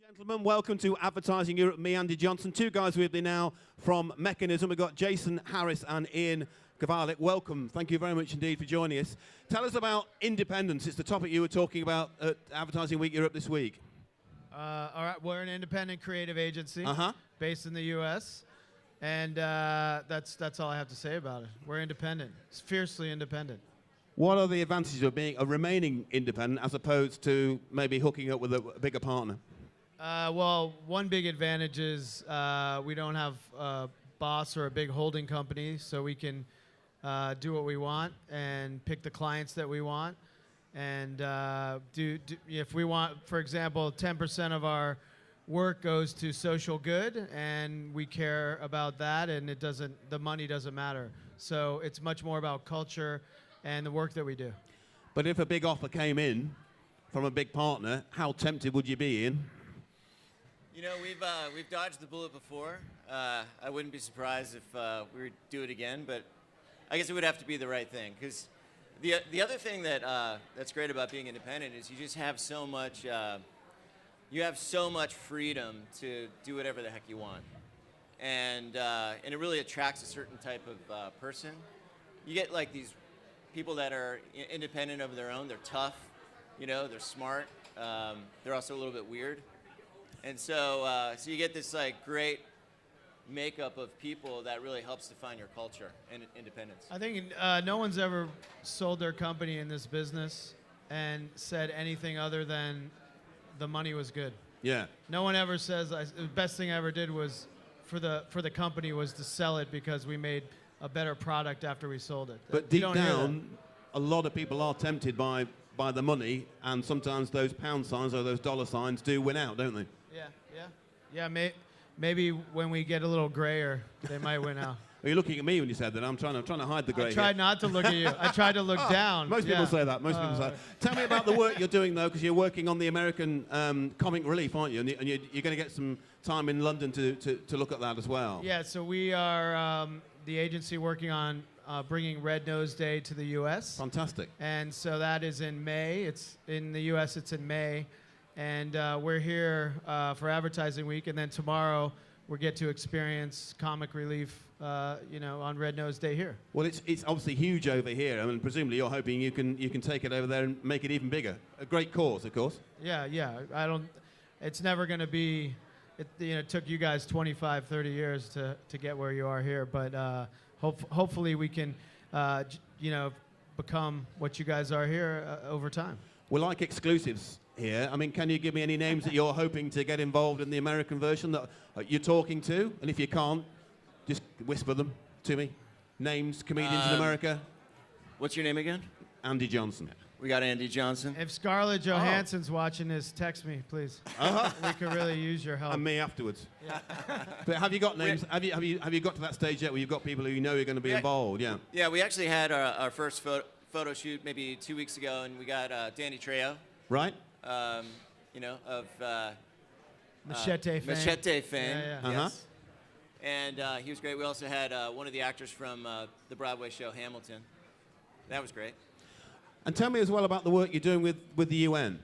Gentlemen, welcome to Advertising Europe. Me, Andy Johnson. Two guys with me now from Mekanism. We've got Jason Harris and Ian Kovalik. Welcome. Thank you very much indeed for joining us. Tell us about independence. It's the topic you were talking about at Advertising Week Europe this week. All right, we're an independent creative agency based in the U.S., and that's all I have to say about it. We're independent. It's fiercely independent. What are the advantages of remaining independent as opposed to maybe hooking up with a bigger partner? Well, one big advantage is we don't have a boss or a big holding company, so we can do what we want and pick the clients that we want. And if we want, for example, 10% of our work goes to social good, and we care about that, and the money doesn't matter. So it's much more about culture and the work that we do. But if a big offer came in from a big partner, how tempted would you be, Ian? You know, we've dodged the bullet before. I wouldn't be surprised if we would do it again, but I guess it would have to be the right thing. Because the other thing that's great about being independent is you just have so much. You have so much freedom to do whatever the heck you want, and it really attracts a certain type of person. You get like these people that are independent of their own. They're tough, you know. They're smart. They're also a little bit weird. And so you get this like great makeup of people that really helps define your culture and independence. I think no one's ever sold their company in this business and said anything other than the money was good. Yeah. No one ever says the best thing I ever did was for the company was to sell it because we made a better product after we sold it. But deep down, a lot of people are tempted by the money, and sometimes those pound signs or those dollar signs do win out, don't they? Yeah. Maybe when we get a little grayer, they might win out. Are you looking at me when you said that? I'm trying to hide the grey. I tried not to look at you. I tried to look down. Most people say that. Most people say that. Tell me about the work you're doing, though, because you're working on the American comic relief, aren't you? And you're going to get some time in London to look at that as well. Yeah, so we are the agency working on bringing Red Nose Day to the U.S. Fantastic. And so that is in May. It's in the U.S. It's in May. And we're here for Advertising Week, and then tomorrow we get to experience comic relief, on Red Nose Day here. Well, it's obviously huge over here. I mean, presumably you're hoping you can take it over there and make it even bigger. A great cause, of course. Yeah. It's never going to be. It took you guys 25, 30 years to get where you are here, but hopefully we can, become what you guys are here over time. We like exclusives here. I mean, can you give me any names that you're hoping to get involved in the American version that you're talking to? And if you can't, just whisper them to me. Names, comedians in America. What's your name again? Andy Johnson. We got Andy Johnson. If Scarlett Johansson's watching this, text me, please. We could really use your help. And me afterwards. Yeah. But have you got names? Have you got to that stage yet where you've got people who you know are going to be involved? Yeah. Yeah, we actually had our first photo shoot maybe 2 weeks ago, and we got Danny Trejo. Right. Of Machete fame. Machete fame. Yeah. Yes. And he was great. We also had one of the actors from the Broadway show Hamilton. That was great. And tell me as well about the work you're doing with the UN.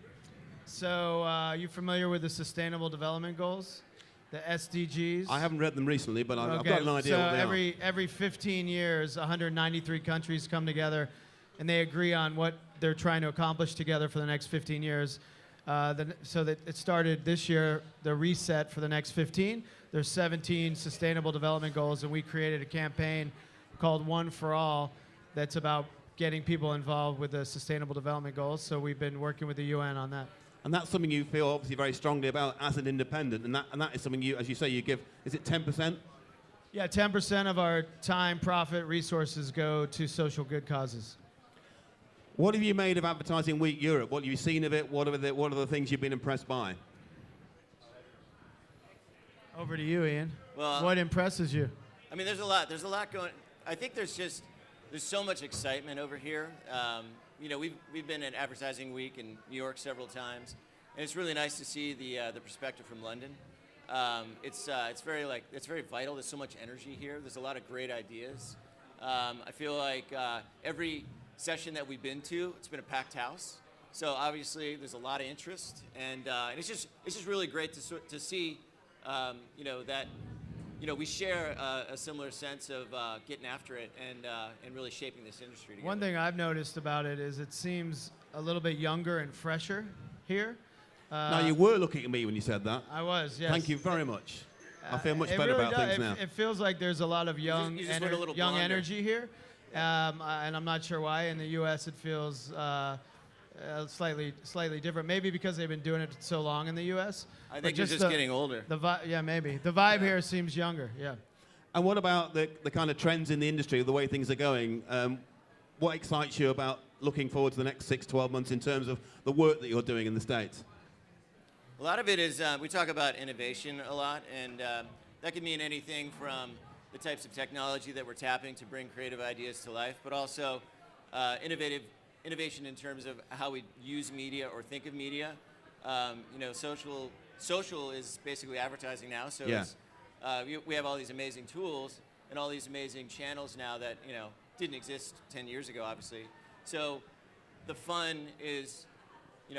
So you familiar with the Sustainable Development Goals, the SDGs? I haven't read them recently, but I've got an idea what they are. Every 15 years, 193 countries come together, and they agree on what they're trying to accomplish together for the next 15 years. So that it started this year, the reset for the next 15. There's 17 Sustainable Development Goals, and we created a campaign called One for All that's about getting people involved with the Sustainable Development Goals. So we've been working with the UN on that. And that's something you feel obviously very strongly about as an independent, and that is something you, as you say, you give. Is it 10%? Yeah, 10% of our time, profit, resources go to social good causes. What have you made of Advertising Week Europe? What have you seen of it? What are the things you've been impressed by? Over to you, Ian. Well, what impresses you? I mean, there's a lot going. I think there's so much excitement over here. We've been at Advertising Week in New York several times, and it's really nice to see the perspective from London. It's very vital. There's so much energy here. There's a lot of great ideas. I feel like every session that we've been to, it's been a packed house. So obviously there's a lot of interest, and it's just really great to see, that we share a similar sense of getting after it and really shaping this industry together. One thing I've noticed about it is it seems a little bit younger and fresher here. Now, you were looking at me when you said that. I was, yes. Thank you very much. I feel much It better really about does. things now. It feels like there's a lot of young, you just went a little young blonder. energy here, and I'm not sure why. In the U.S., it feels slightly different. Maybe because they've been doing it so long in the U.S. I think you're just getting older. Yeah, maybe. The vibe here seems younger, yeah. And what about the kind of trends in the industry, the way things are going? What excites you about looking forward to the next 6, 12 months in terms of the work that you're doing in the States? A lot of it is, we talk about innovation a lot, and that can mean anything from the types of technology that we're tapping to bring creative ideas to life, but also innovation in terms of how we use media or think of media. Social is basically advertising now, so it's, we have all these amazing tools and all these amazing channels now that didn't exist 10 years ago, obviously. So the fun is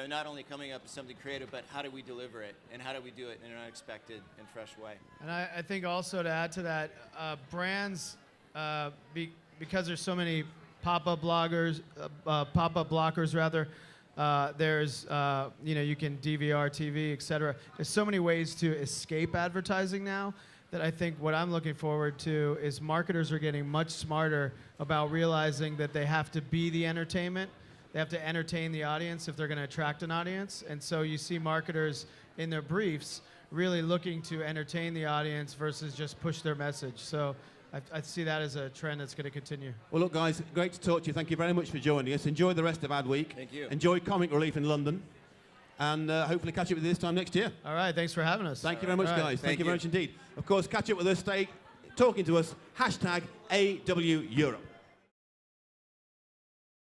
not only coming up with something creative, but how do we deliver it, and how do we do it in an unexpected and fresh way. And I think also to add to that, brands, because there's so many pop-up blockers rather, there's, you can DVR TV, etc. There's so many ways to escape advertising now that I think what I'm looking forward to is marketers are getting much smarter about realizing that they have to be the entertainment. They have to entertain the audience if they're going to attract an audience. And so you see marketers in their briefs really looking to entertain the audience versus just push their message. So I see that as a trend that's going to continue. Well, look, guys, great to talk to you. Thank you very much for joining us. Enjoy the rest of Ad Week. Thank you. Enjoy Comic Relief in London. And hopefully catch up with you this time next year. All right, thanks for having us. Thank you very much, guys. Thank you very you. much indeed. Of course, catch up with us, stay talking to us, #AW Europe.